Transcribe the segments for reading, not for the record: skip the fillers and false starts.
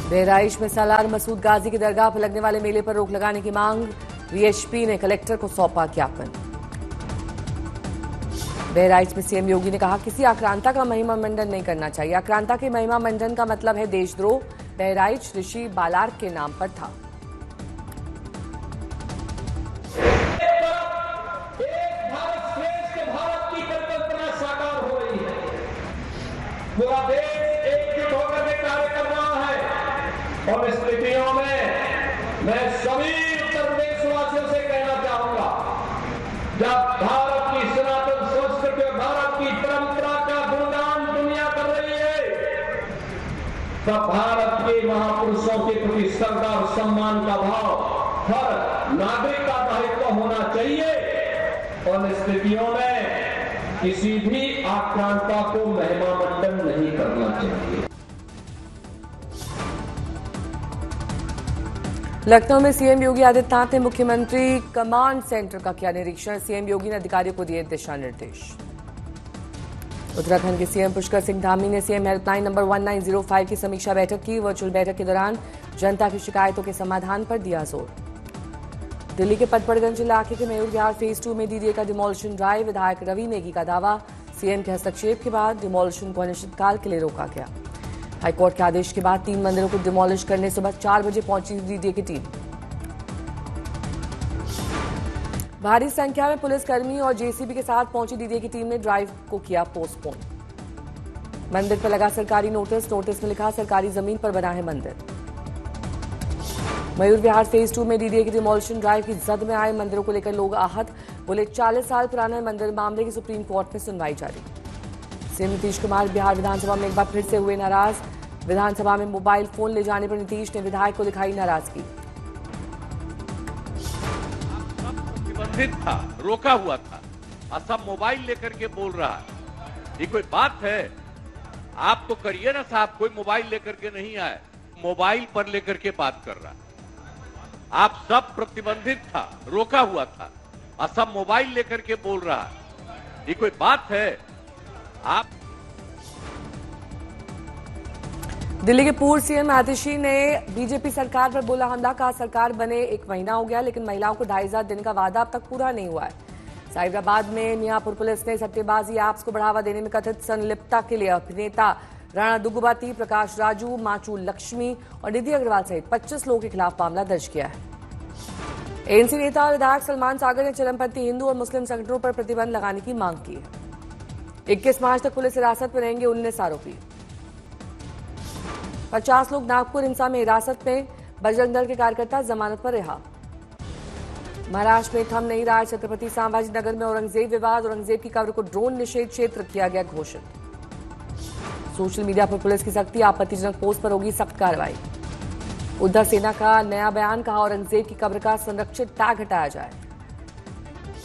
बहराइच में सालार मसूद गाजी की दरगाह पर लगने वाले मेले पर रोक लगाने की मांग, वीएचपी ने कलेक्टर को सौंपा ज्ञापन। बहराइच में सीएम योगी ने कहा, किसी आक्रांता का महिमा मंडन नहीं करना चाहिए। आक्रांता के महिमा मंडन का मतलब है देशद्रोह। बहराइच ऋषि बालार्क के नाम पर था। पूरा देश एकजुट होकर के कार्य कर रहा है और स्थितियों में मैं सभी उत्तर प्रदेश वासियों से कहना चाहूंगा, जब भारत की सनातन संस्कृति और भारत की परंपरा का गुणगान दुनिया कर रही है, तब भारत के महापुरुषों के प्रति श्रद्धा और सम्मान का भाव हर नागरिक का दायित्व होना चाहिए और स्थितियों में किसी भी आक्रांता को महिमा मंडन नहीं करना चाहिए। लखनऊ में सीएम योगी आदित्यनाथ ने मुख्यमंत्री कमांड सेंटर का किया निरीक्षण। सीएम योगी ने अधिकारियों को दिए दिशा निर्देश। उत्तराखंड के सीएम पुष्कर सिंह धामी ने सीएम हेल्पलाइन नंबर 1905 की समीक्षा बैठक की। वर्चुअल बैठक के दौरान जनता की शिकायतों के समाधान पर दिया जोर। दिल्ली के पटपड़गंज इलाके के मयूर विहार फेज 2 में डीडीए का डिमोलिशन ड्राइव। विधायक रवि नेगी का दावा, सीएम के हस्तक्षेप के बाद डिमोलिशन को अनिश्चितकाल के लिए रोका गया। हाईकोर्ट के आदेश के बाद 3 मंदिरों को डिमोलिश करने सुबह 4 बजे पहुंची डीडीए की टीम। भारी संख्या में पुलिसकर्मी और जेसीबी के साथ पहुंची डीडीए की टीम ने ड्राइव को किया पोस्टपोन। मंदिर पर लगा सरकारी नोटिस में लिखा, सरकारी जमीन पर बना है मंदिर। मयूर विहार फेज 2 में डीडीए की डिमोलिशन ड्राइव की जद में आए मंदिरों को लेकर लोग आहत। बोले 40 साल पुराना मंदिर मामले की सुप्रीम कोर्ट में सुनवाई जारी। सीएम नीतीश कुमार बिहार विधानसभा में एक बार फिर से हुए नाराज। विधानसभा में मोबाइल फोन ले जाने पर नीतीश ने विधायक को दिखाई नाराजगी। प्रतिबंधित था, रोका हुआ था और सब मोबाइल लेकर के बोल रहा है, ये कोई बात है? आप तो करिए ना साहब, कोई मोबाइल लेकर के नहीं आए, मोबाइल पर लेकर के बात कर रहा है। आप सब प्रतिबंधित था, रोका हुआ था और सब मोबाइल लेकर के बोल रहा है, ये कोई बात है? आप दिल्ली के पूर्व सीएम आतिशी ने बीजेपी सरकार पर बोला हमला। कहा, सरकार बने 1 महीना हो गया लेकिन महिलाओं को 2500 दिन का वादा अब तक पूरा नहीं हुआ है। साइबराबाद में मियापुर पुलिस ने सट्टेबाजी ऐप्स को बढ़ावा देने में कथित संलिप्तता के लिए अभिनेता राणा दुग्गुबाती, प्रकाश राजू, माचू लक्ष्मी और निधि अग्रवाल सहित 25 लोगों के खिलाफ मामला दर्ज किया है। एएनसी नेता और विधायक सलमान सागर ने चरमपंथी हिंदू और मुस्लिम संगठनों पर प्रतिबंध लगाने की मांग की है। 21 मार्च तक पुलिस हिरासत में रहेंगे 19 आरोपी। 50 लोग नागपुर हिंसा में हिरासत में, बजरंग दल के कार्यकर्ता जमानत पर रिहा। महाराष्ट्र में थम नहीं रहा छत्रपति संभाजी नगर में औरंगजेब विवाद। औरंगजेब की कब्र को ड्रोन निषेध क्षेत्र किया गया घोषित। सोशल मीडिया पर पुलिस की सख्ती, आपत्तिजनक पोस्ट पर होगी सख्त कार्रवाई। उद्धव सेना का नया बयान, कहा औरंगजेब की कब्र का संरक्षित टैग हटाया जाए।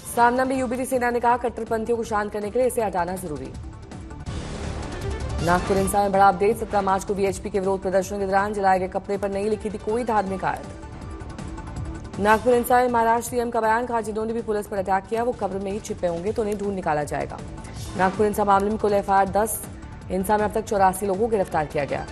सामना में यूबीटी सेना ने कहा, कट्टरपंथियों को शांत करने के लिए इसे हटाना जरूरी। नागपुर हिंसा में बड़ा अपडेट। 17 मार्च को वीएचपी के विरोध प्रदर्शन के दौरान जलाए गए कपड़े पर नहीं लिखी थी कोई धार्मिक आयत। नागपुर हिंसा में महाराष्ट्र सीएम का बयान, कहा जिन्होंने भी पुलिस पर अटैक किया वो कब्र में ही छिपे होंगे तो उन्हें ढूंढ निकाला जाएगा। नागपुर हिंसा मामले में कुल एफआईआर 10। हिंसा में अब तक 84 लोगों को गिरफ्तार किया गया।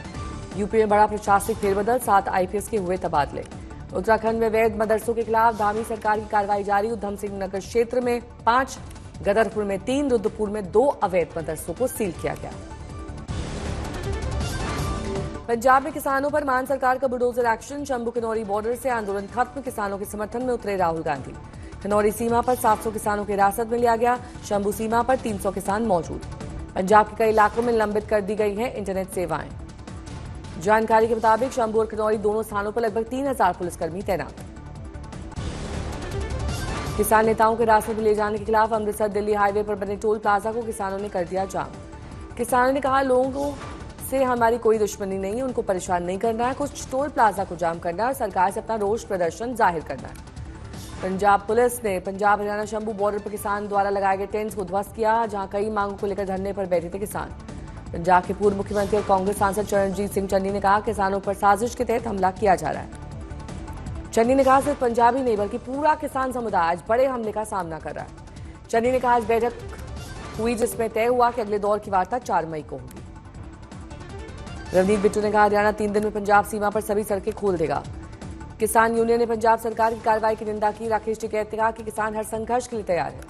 यूपी में बड़ा प्रशासनिक फेरबदल, 7 आईपीएस के हुए तबादले। उत्तराखंड में वैध मदरसों के खिलाफ धामी सरकार की कार्रवाई जारी। उधम सिंह नगर क्षेत्र में 5, गदरपुर में 3, रुद्रपुर में 2 अवैध मदरसों को सील किया गया। पंजाब में किसानों पर मान सरकार का bulldozer action. Shambhu Kinnauri border से आंदोलन खत्म, किसानों के समर्थन में उतरे राहुल गांधी। किन्नौरी सीमा पर 700 किसानों की हिरासत में लिया गया। शंभू सीमा पर 300 किसान मौजूद। पंजाब के कई इलाकों में लंबित कर दी गई हैं इंटरनेट सेवाएं। जानकारी के मुताबिक शंभू और किन्नौरी दोनों स्थानों पर लगभग 3000 पुलिसकर्मी तैनात। किसान नेताओं के हिरासत में ले जाने के खिलाफ अमृतसर दिल्ली हाईवे पर बने टोल प्लाजा को किसानों ने कर दिया जाम। किसानों ने कहा, लोगों से हमारी कोई दुश्मनी नहीं है, उनको परेशान नहीं करना है, कुछ टोल प्लाजा को जाम करना है और सरकार से अपना रोष प्रदर्शन जाहिर करना है। पंजाब पुलिस ने पंजाब हरियाणा शंभू बॉर्डर पर किसान द्वारा लगाए गए टेंट्स को ध्वस्त किया, जहां कई मांगों को लेकर धरने पर बैठे थे किसान। पंजाब के पूर्व मुख्यमंत्री और कांग्रेस सांसद चरणजीत सिंह चन्नी ने कहा, किसानों पर साजिश के तहत हमला किया जा रहा है। चन्नी ने कहा, सिर्फ पंजाब ही नहीं बल्कि पूरा किसान समुदाय आज बड़े हमले का सामना कर रहा है। चन्नी ने कहा, आज बैठक हुई जिसमें तय हुआ कि अगले दौर की वार्ता 4 मई को होगी। रवनीत बिट्टू ने कहा हरियाणा 3 दिन में पंजाब सीमा पर सभी सड़कें खोल देगा। किसान यूनियन ने पंजाब सरकार की कार्रवाई की निंदा की। राकेश टिकैत ने कहा कि किसान हर संघर्ष के लिए तैयार है।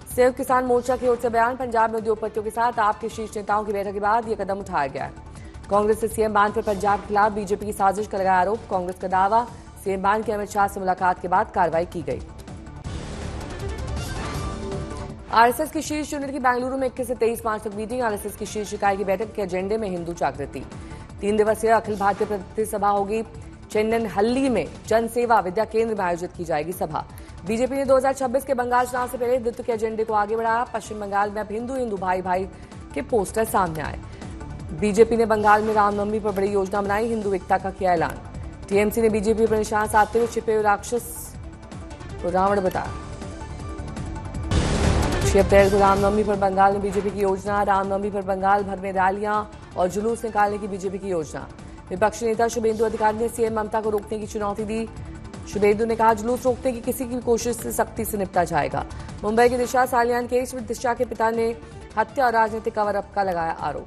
संयुक्त किसान मोर्चा की ओर से बयान। पंजाब में उद्योगपतियों के साथ आपके शीर्ष नेताओं की बैठक के बाद यह कदम उठाया गया है। कांग्रेस ने सीएम बांध पर पंजाब के खिलाफ बीजेपी की साजिश का लगाया आरोप। कांग्रेस का दावा, सीएम बांध की अमित शाह से मुलाकात के बाद कार्रवाई की गई। आरएसएस की शीर्ष यूनिट की बेंगलुरु में 21 से 23 मार्च तक मीटिंग। आरएसएस की शीर्ष इकाई की बैठक के एजेंडे में हिंदू जागृति। 3 दिवसीय अखिल भारतीय प्रतिनिधि सभा होगी। चेन्ननहल्ली में जन सेवा विद्या केंद्र में आयोजित की जाएगी सभा। बीजेपी ने 2026 के बंगाल चुनाव से पहले हिंदुत्व के एजेंडे को आगे बढ़ाया। पश्चिम बंगाल में अब हिंदू हिंदू भाई भाई के पोस्टर सामने आए। बीजेपी ने बंगाल में रामनवमी पर बड़ी योजना बनाई। हिंदू एकता का किया ऐलान। टीएमसी ने बीजेपी पर निशाना साधते हुए छिपे हुए राक्षस को रावण बताया। 6 अप्रैल को रामनवमी पर बंगाल में बीजेपी की योजना। रामनवमी पर बंगाल भर में रैलियां और जुलूस निकालने की बीजेपी की योजना। विपक्षी नेता शुभेंदु अधिकारी ने सीएम ममता को रोकने की चुनौती दी। शुभेंदु ने कहा जुलूस रोकने की किसी की कोशिश से सख्ती से निपटा जाएगा। मुंबई के दिशा सालियान केस में दिशा के पिता ने हत्या और राजनीतिक कवर अप का लगाया आरोप।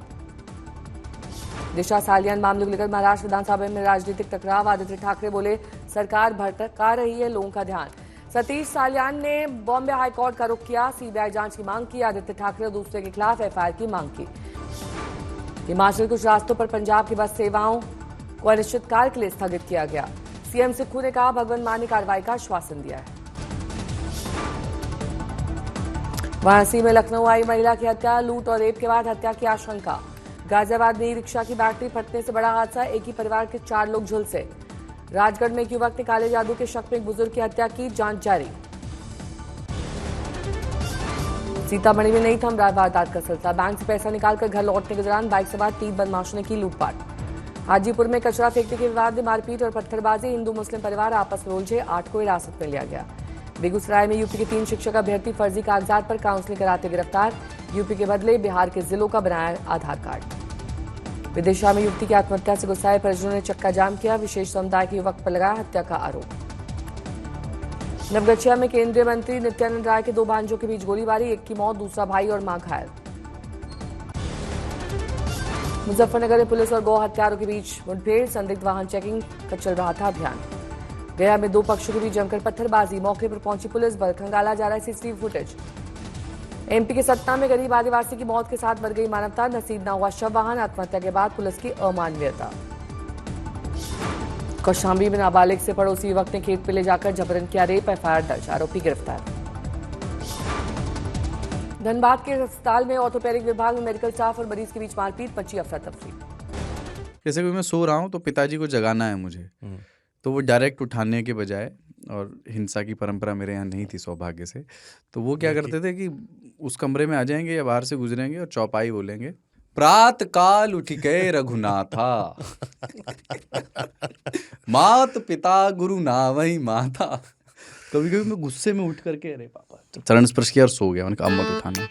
दिशा सालियान मामले को लेकर महाराष्ट्र विधानसभा में राजनीतिक टकराव। आदित्य ठाकरे बोले सरकार भटका रही है लोगों का ध्यान। सतीश सालियान ने बॉम्बे हाईकोर्ट का रुख किया। सीबीआई जांच की मांग की। आदित्य ठाकरे और दूसरे के खिलाफ एफआईआर की मांग की। हिमाचल कुछ रास्तों पर पंजाब की बस सेवाओं को अनिश्चितकाल के लिए स्थगित किया गया। सीएम सुक्खू ने कहा भगवंत मान ने कार्रवाई का आश्वासन दिया है। वाराणसी में लखनऊ आई महिला की हत्या। लूट और रेप के बाद हत्या की आशंका। गाजियाबाद में ई रिक्शा की बैटरी फटने से बड़ा हादसा। एक ही परिवार के 4 लोग झुलसे। राजगढ़ में एक युवक ने काले जादू के शक में एक बुजुर्ग की हत्या की। जांच जारी। सीतामढ़ी में नहीं थम रहा वारदात का सिलसिला। बैंक से पैसा निकालकर घर लौटने के दौरान बाइक सवार 3 बदमाशों ने की लूटपाट। हाजीपुर में कचरा फेंकने के विवाद में मारपीट और पत्थरबाजी। हिंदू मुस्लिम परिवार आपस में उलझे। 8 को हिरासत में लिया गया। बेगूसराय में यूपी के 3 शिक्षक अभ्यर्थी फर्जी कागजात पर काउंसलिंग कराते गिरफ्तार। यूपी के बदले बिहार के जिलों का बनाया आधार कार्ड। विदिशा में युवती की आत्महत्या से गुस्साए परिजनों ने चक्का जाम किया। विशेष समुदाय के युवक पर लगाया हत्या का आरोप। नवगछिया में केंद्रीय मंत्री नित्यानंद राय के 2 भांजों के बीच गोलीबारी। एक की मौत, दूसरा भाई और मां घायल। मुजफ्फरनगर में पुलिस और गौ हत्यारों के बीच मुठभेड़। संदिग्ध वाहन चेकिंग का चल रहा था अभियान। गया में 2 पक्षों के बीच जमकर पत्थरबाजी। मौके पर पहुंची पुलिस बल। खंगाला जा रहा है सीसीटीवी फुटेज। एमपी के सतना में गरीब आदिवासी की मौत के साथ मर गई मानवता। नसीब न हुआ शव वाहन। आत्महत्या के बाद पुलिस की अमानवीयता। कौशाम्बी में नाबालिग से पड़ोसी युवक ने खेत पे ले जाकर जबरन किया रेप। एफआईआर दर्ज। आरोपी गिरफ्तार। धनबाद के अस्पताल में ऑर्थोपेडिक विभाग में मेडिकल स्टाफ और मरीज के बीच मारपीट। मची अफरा तफरी। जैसे कोई मैं सो रहा हूँ तो पिताजी को जगाना है मुझे, तो वो डायरेक्ट उठाने के बजाय, और हिंसा की परंपरा मेरे यहाँ नहीं थी सौभाग्य से, तो वो क्या करते थे कि उस कमरे में आ जाएंगे या बाहर से गुजरेंगे और चौपाई बोलेंगे, प्रात काल उठ के रघुनाथा मात पिता गुरु नावई माता। कभी कभी मैं गुस्से में उठ करके अरे पापा चरण स्पर्श किया और सो गया। मैंने कहा मत उठाना।